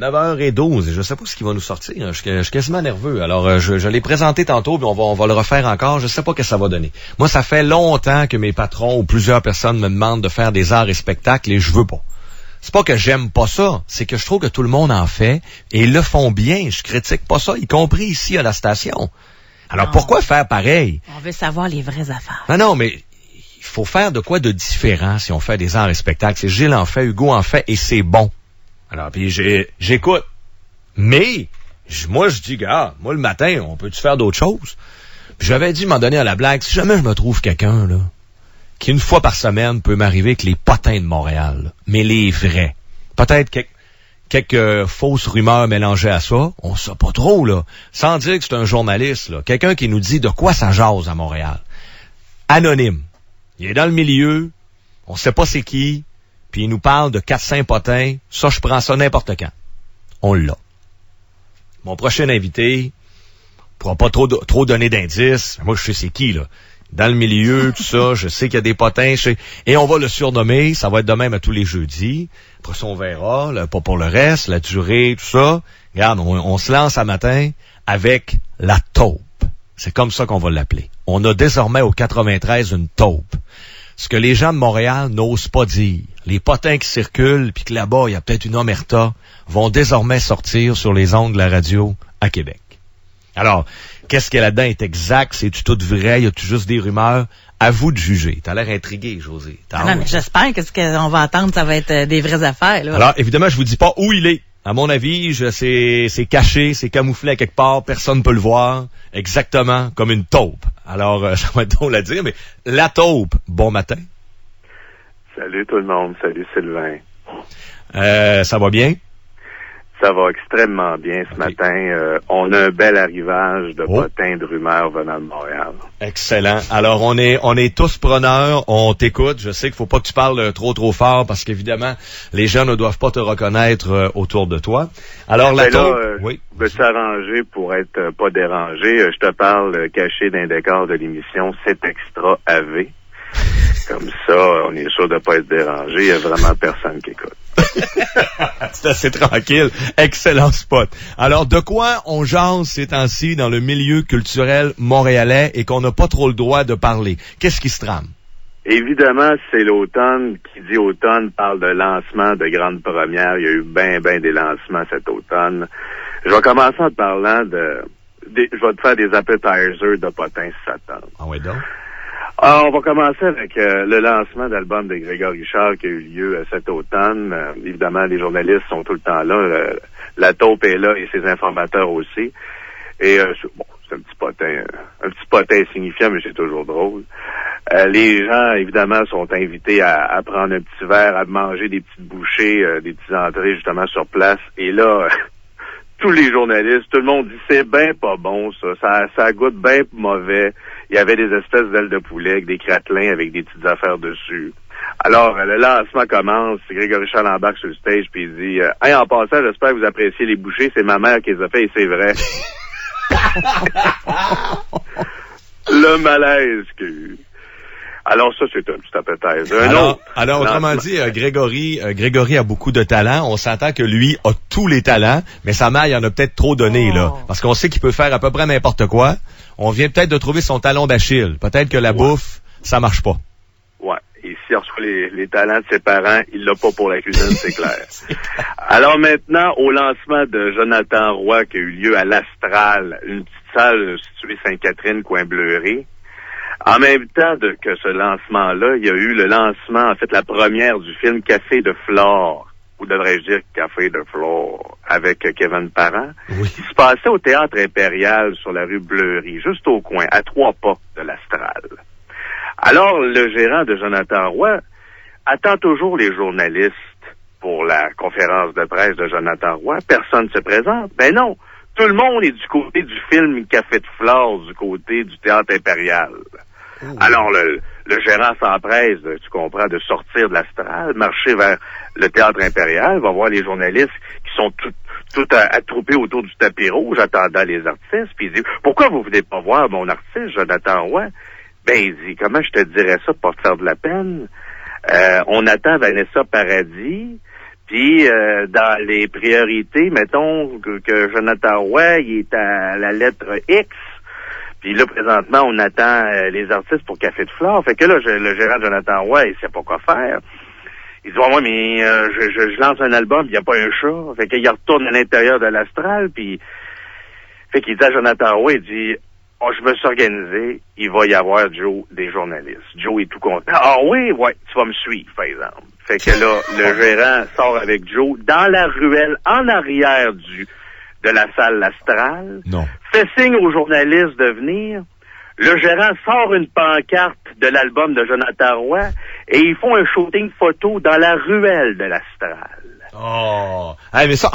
9h12. Je sais pas ce qui va nous sortir. Je suis quasiment nerveux. Alors, je l'ai présenté tantôt, puis on va le refaire encore. Je sais pas ce que ça va donner. Moi, ça fait longtemps que mes patrons ou plusieurs personnes me demandent de faire des arts et spectacles et je veux pas. C'est pas que j'aime pas ça, c'est que je trouve que tout le monde en fait et ils le font bien. Je critique pas ça, y compris ici à la station. Alors, pourquoi faire pareil? On veut savoir les vraies affaires. Non, mais il faut faire de quoi de différent si on fait des arts et spectacles. C'est Gilles en fait, Hugo en fait et c'est bon. Alors, puis j'écoute. Mais, moi, je dis, gars, moi, le matin, on peut-tu faire d'autres choses? Puis j'avais dit, m'en donner à la blague, si jamais je me trouve quelqu'un, là, qui une fois par semaine peut m'arriver avec les potins de Montréal, là, mais les vrais. Peut-être quelques fausses rumeurs mélangées à ça, on sait pas trop, là. Sans dire que c'est un journaliste, là. Quelqu'un qui nous dit de quoi ça jase à Montréal. Anonyme. Il est dans le milieu, on sait pas c'est qui, puis il nous parle de 400 potins, ça, je prends ça n'importe quand. On l'a. Mon prochain invité pourra pas trop donner d'indices. Moi, je sais c'est qui, là. Dans le milieu, tout ça, je sais qu'il y a des potins. Et on va le surnommer, ça va être de même à tous les jeudis. Après ça, on verra, là, pas pour le reste, la durée, tout ça. Regarde, on se lance à matin avec la taupe. C'est comme ça qu'on va l'appeler. On a désormais au 93 une taupe. Ce que les gens de Montréal n'osent pas dire. Les potins qui circulent, puis que là-bas, il y a peut-être une omerta, vont désormais sortir sur les ondes de la radio à Québec. Alors, qu'est-ce qu'il y a là-dedans est exact? C'est-tu tout vrai? Y a-tu juste des rumeurs? À vous de juger. T'as l'air intrigué, José. Non, mais j'espère que ce qu'on va entendre, ça va être des vraies affaires, là. Alors, évidemment, je vous dis pas où il est. À mon avis, c'est caché, c'est camouflé à quelque part, personne ne peut le voir. Exactement comme une taupe. Alors, ça va être drôle à dire, mais la taupe, bon matin. Salut tout le monde, salut Sylvain. Ça va bien? Ça va extrêmement bien ce matin. On a un bel arrivage de potins de rumeurs venant de Montréal. Excellent. Alors, on est tous preneurs. On t'écoute. Je sais qu'il faut pas que tu parles trop fort parce qu'évidemment, les gens ne doivent pas te reconnaître autour de toi. Alors, la taupe... oui. Je vais t'arranger pour être pas dérangé. Je te parle caché d'un décor de l'émission C'est Extra AV. Comme ça, on est sûr de pas être dérangé. Il y a vraiment personne qui écoute. C'est assez tranquille. Excellent spot. Alors, de quoi on jase ces temps-ci dans le milieu culturel montréalais et qu'on n'a pas trop le droit de parler? Qu'est-ce qui se trame? Évidemment, c'est l'automne. Qui dit automne parle de lancement de grandes premières. Il y a eu ben des lancements cet automne. Je vais commencer en te parlant je vais te faire des appetizers de potins si ça te tente. Ah ouais donc? Alors, on va commencer avec le lancement d'album de Grégory Charles qui a eu lieu cet automne. Évidemment, les journalistes sont tout le temps là. La taupe est là et ses informateurs aussi. Et c'est un petit potin insignifiant, mais c'est toujours drôle. Les gens, évidemment, sont invités à prendre un petit verre, à manger des petites bouchées, des petites entrées justement sur place. Et là, tous les journalistes, tout le monde dit c'est bien pas bon ça goûte bien mauvais. Il y avait des espèces d'ailes de poulet avec des cratelains avec des petites affaires dessus. Alors, le lancement commence, Grégory Charles embarque sur le stage puis il dit hey, en passant, j'espère que vous appréciez les bouchées, c'est ma mère qui les a fait et c'est vrai. Le malaise qu'il y a eu. Alors ça, c'est un petit appetizer. Alors, autrement dit, Grégory a beaucoup de talent. On s'entend que lui a tous les talents, mais sa mère, il en a peut-être trop donné, là. Parce qu'on sait qu'il peut faire à peu près n'importe quoi. On vient peut-être de trouver son talon d'Achille. Peut-être que la bouffe, ça marche pas. Ouais. Et s'il reçoit les talents de ses parents, il l'a pas pour la cuisine, c'est clair. Alors maintenant, au lancement de Jonathan Roy qui a eu lieu à l'Astral, une petite salle située Sainte-Catherine, coin Bleury. En même temps que ce lancement-là, il y a eu le lancement, en fait, la première du film Café de Flore, ou devrais-je dire Café de Flore, avec Kevin Parent, qui se passait au Théâtre Impérial sur la rue Bleury, juste au coin, à 3 pas de l'Astral. Alors, le gérant de Jonathan Roy attend toujours les journalistes pour la conférence de presse de Jonathan Roy. Personne ne se présente. Ben non, tout le monde est du côté du film Café de Flore, du côté du Théâtre Impérial. Alors, le gérant s'empresse, tu comprends, de sortir de l'Astral, marcher vers le Théâtre Impérial, va voir les journalistes qui sont tout attroupés autour du tapis rouge, attendant les artistes, puis il dit « Pourquoi vous venez pas voir mon artiste, Jonathan Roy? » Ben, il dit « Comment je te dirais ça pour te faire de la peine? On attend Vanessa Paradis, Puis, dans les priorités, mettons que Jonathan Roy, il est à la lettre X. Puis là, présentement, on attend les artistes pour Café de Flore. Fait que là, le gérant Jonathan Roy, il sait pas quoi faire. Il dit, ouais, mais je lance un album, il n'y a pas un chat. Fait qu'il retourne à l'intérieur de l'Astral, puis fait qu'il dit à Jonathan Roy, il dit, oh, je me suis organisé, il va y avoir, Joe, des journalistes. Joe est tout content. Ah oui, ouais, tu vas me suivre, par exemple. Fait que là, le gérant sort avec Joe dans la ruelle, en arrière de la salle l'Astral. Non. Fait signe aux journalistes de venir. Le gérant sort une pancarte de l'album de Jonathan Roy et ils font un shooting photo dans la ruelle de l'Astral. Oh! Hey, mais ça,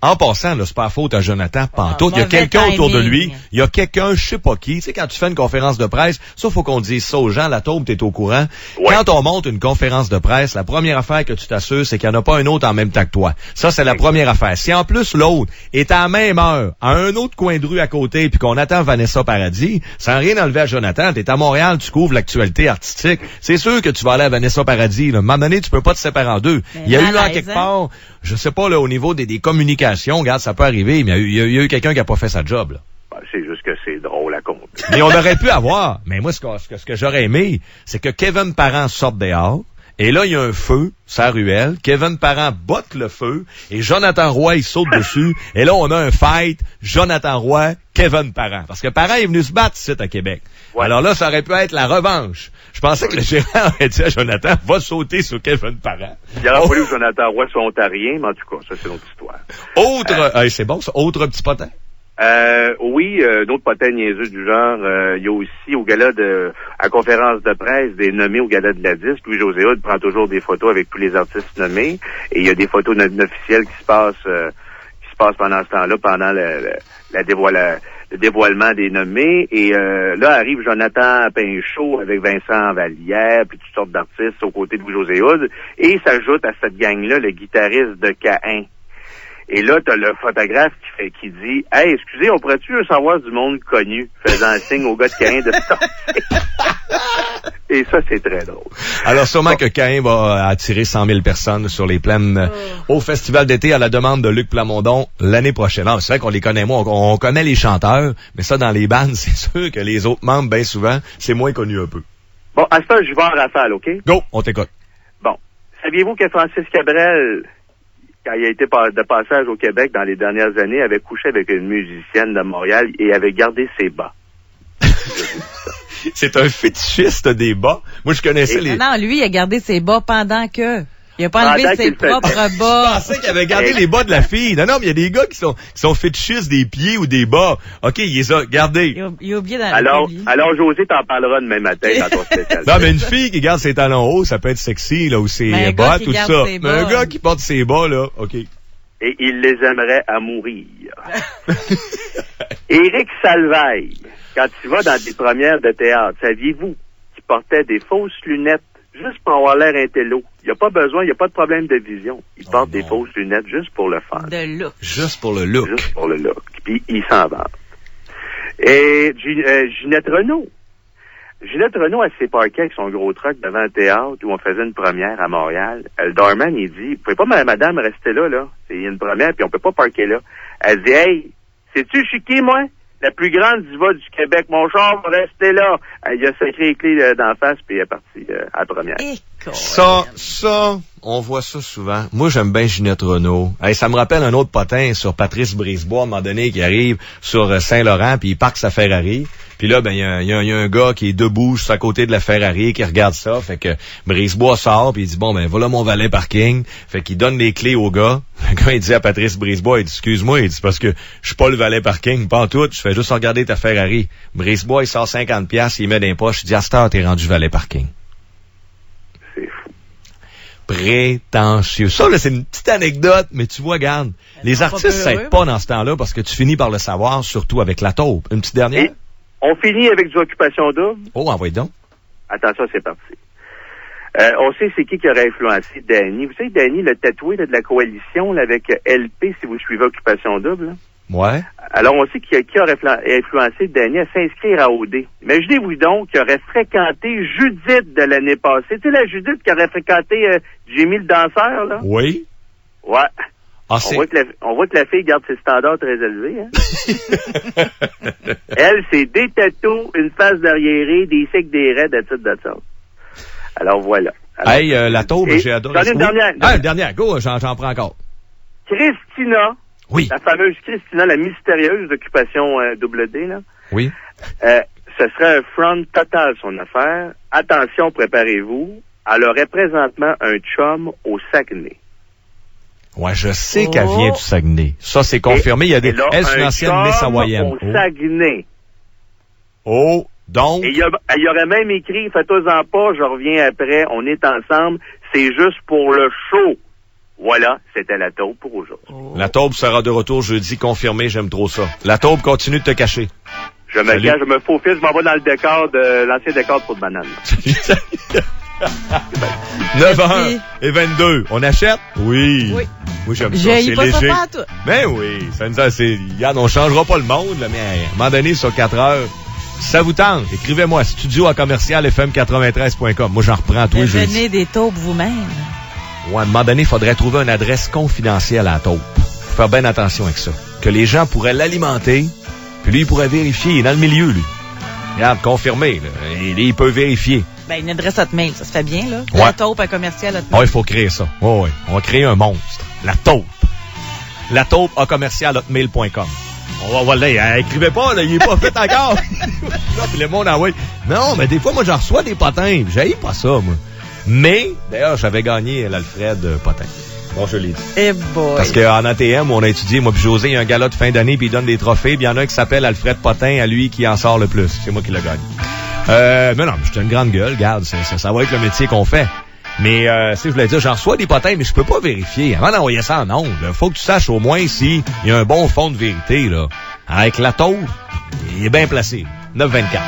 en passant, là, c'est pas la faute à Jonathan pantoute. Il y a Mauvais quelqu'un autour de timing. lui. Il y a quelqu'un, je sais pas qui. Tu sais, quand tu fais une conférence de presse, ça, faut qu'on dise ça aux gens. La taupe, t'es au courant. Ouais. Quand on monte une conférence de presse, la première affaire que tu t'assures, c'est qu'il n'y en a pas un autre en même temps que toi. Ça, c'est la première affaire. Si en plus l'autre est à la même heure, à un autre coin de rue à côté, puis qu'on attend Vanessa Paradis, sans rien enlever à Jonathan, t'es à Montréal, tu couvres l'actualité artistique. C'est sûr que tu vas aller à Vanessa Paradis, là. À un moment donné, tu peux pas te séparer en deux. Mais Il y a eu en malaise, quelque hein? part, je sais pas, là, au niveau des communications, regarde, ça peut arriver, mais il y a eu quelqu'un qui a pas fait sa job, là. Ben, c'est juste que c'est drôle à compter. Mais on aurait pu avoir, mais moi, ce que j'aurais aimé, c'est que Kevin Parent sorte dehors, et là, il y a un feu, sa ruelle, Kevin Parent botte le feu, et Jonathan Roy, il saute dessus, et là, on a un fight, Jonathan Roy, Kevin Parent. Parce que Parent est venu se battre ici à Québec. Ouais. Alors là, ça aurait pu être la revanche. Je pensais que le gérant aurait dit à Jonathan, va sauter sur Kevin Parent. Il aurait fallu que Jonathan Roy soit ontarien, mais en tout cas, ça, c'est une autre histoire. C'est bon, ça, autre petit potin. Oui, d'autres potins niaiseux du genre, il y a aussi au gala à conférence de presse des nommés au gala de la disque. Louis-José Hood prend toujours des photos avec tous les artistes nommés et il y a des photos non officielles qui se passent pendant ce temps-là, pendant le dévoilement des nommés. Et là arrive Jonathan Pinchot avec Vincent Vallière, puis toutes sortes d'artistes aux côtés de Louis-José Hood. Et s'ajoute à cette gang-là le guitariste de Caïn. Et là, t'as le photographe qui dit « Hey, excusez, on pourrait-tu savoir du monde connu? » faisant signe au gars de Caïn de sortir. Et ça, c'est très drôle. Alors, sûrement que Caïn va attirer 100 000 personnes sur les plaines au Festival d'été à la demande de Luc Plamondon l'année prochaine. Non, c'est vrai qu'on les connaît moins. On connaît les chanteurs, mais ça, dans les bandes, c'est sûr que les autres membres, bien souvent, c'est moins connu un peu. Bon, à ce temps, je vais en rafale, OK? Go, on t'écoute. Bon. Saviez-vous que Francis Cabrel, quand il a été de passage au Québec dans les dernières années, avait couché avec une musicienne de Montréal et avait gardé ses bas? C'est un fétichiste des bas. Moi, je connaissais les... Non, lui, il a gardé ses bas pendant que... Il a pas Pendant enlevé ses qu'il fait- propres Je bas. pensais qu'il avait gardé les bas de la fille. Non, mais il y a des gars qui sont fétichistes des pieds ou des bas. OK, il les a gardés. Il a oublié dans Alors, José t'en parlera demain matin dans ton spécial. Non, mais une fille qui garde ses talons hauts, ça peut être sexy, là, ou ses Mais un gars bottes, qui tout garde ça. ses Mais un bas, gars qui porte ses bas, là, OK. Et il les aimerait à mourir. Éric Salvaille, quand il va dans des premières de théâtre, saviez-vous qu'il portait des fausses lunettes juste pour avoir l'air intello? Il n'y a pas besoin, il n'y a pas de problème de vision. Il porte des fausses lunettes juste pour le fun. de look. Juste pour le look. Juste pour le look. Puis il s'en va. Et Ginette Renault. Ginette Renault, elle s'est parquée avec son gros truck devant un théâtre où on faisait une première à Montréal. Le doorman, il dit, vous pouvez pas, madame, rester là, là. C'est une première, puis on peut pas parquer là. Elle dit, hey, sais-tu, je suis qui, moi? La plus grande diva du Québec. Mon char va rester là. Il a sacré les clés d'en face, puis il est parti à la première. Ça, on voit ça souvent. Moi, j'aime bien Ginette Renault. Hey, ça me rappelle un autre potin sur Patrice Brisebois, à un moment donné, qui arrive sur Saint-Laurent, puis il parque sa Ferrari. Puis là, ben, il y a un gars qui est debout juste à côté de la Ferrari, qui regarde ça. Fait que Brisebois sort, puis il dit, bon, ben, voilà mon valet parking. Fait qu'il donne les clés au gars. Le gars, il dit à Patrice Brisebois, il dit, excuse-moi, il dit, parce que je suis pas le valet parking, pas en tout, je fais juste regarder ta Ferrari. Brisebois, il sort 50$, il met dans les poches, il dit, à cette heure, t'es rendu valet parking. C'est fou. Prétentieux. Ça, là, c'est une petite anecdote, mais tu vois, regarde, les artistes s'aident pas dans ce temps-là parce que tu finis par le savoir, surtout avec la taupe. Une petite dernière? Et on finit avec du Occupation Double. Oh, envoie donc. Attention, c'est parti. On sait c'est qui aurait influencé Danny. Vous savez, Danny, le tatoué là, de la coalition là, avec LP, si vous suivez Occupation Double. Là. Ouais. Alors, on sait qui aurait influencé Danny à s'inscrire à OD. Imaginez-vous donc qu'il aurait fréquenté Judith de l'année passée. Tu sais, la Judith qui aurait fréquenté Jimmy le danseur, là? Oui. Ouais. Ah, On voit que la fille garde ses standards très élevés. Hein? Elle, c'est des tatous, une face d'arriéré, des cycles, des raids, etc. Alors voilà. Alors, hey, la taupe, j'ai adoré. J'en ai une dernière. Ah, une dernière. Go, j'en prends encore. Christina. Oui. La fameuse Christina, la mystérieuse d'occupation double D, là. Oui. Ce serait un front total, son affaire. Attention, préparez-vous. Elle aurait présentement un chum au Saguenay. Ouais, je sais qu'elle vient du Saguenay. Ça, c'est confirmé. Il y a des... Elle, c'est une ancienne Miss hawaïenne. Au Saguenay. Oh, donc... Et il y aurait même écrit, faites-en pas, je reviens après, on est ensemble, c'est juste pour le show. Voilà, c'était la taupe pour aujourd'hui. Oh. La taupe sera de retour jeudi, confirmé, j'aime trop ça. La taupe continue de te cacher. Je me cache, je me faufile, je m'en vais dans le décor de l'ancien décor de Peau de banane. 9h22. On achète? Oui. Moi, j'aime ça. C'est pas léger. Ça toi. Ben oui. Regarde, on changera pas le monde, là, mais à un moment donné, sur 4 heures, si ça vous tente, écrivez-moi studio@commercialfm93.com. Moi, j'en reprends tous les jeudis. Devenez des taupes vous-même. Ouais, à un moment donné, il faudrait trouver une adresse confidentielle à la taupe. Faut faire bien attention avec ça. Que les gens pourraient l'alimenter, puis lui, il pourrait vérifier. Il est dans le milieu, lui. Regarde, confirmé, là. Il peut vérifier. Ben, une adresse hotmail, ça se fait bien, là. Ouais. La taupe à commercial hotmail. Ouais, il faut créer ça. Ouais. On va créer un monstre. La taupe. La taupe à commercial@hotmail.com. On va là, écrivez pas, là, il est pas fait encore. Là, puis le monde envoie. Non, mais des fois, moi, j'en reçois des potins. J'haïs pas ça, moi. Mais, d'ailleurs, j'avais gagné l'Alfred Potin. Bon, je l'ai dit. Eh boy. Parce qu'en ATM, on a étudié, moi puis José, il y a un gala de fin d'année, puis il donne des trophées, puis il y en a un qui s'appelle Alfred Potin, à lui qui en sort le plus. C'est moi qui l'ai gagné. Mais non, j'étais une grande gueule, regarde, ça va être le métier qu'on fait. Mais, si je voulais dire, j'en reçois des potins, mais je peux pas vérifier. Avant d'envoyer ça en ondes, faut que tu saches au moins s'il y a un bon fond de vérité, là. Avec la taupe, il est bien placé. 924.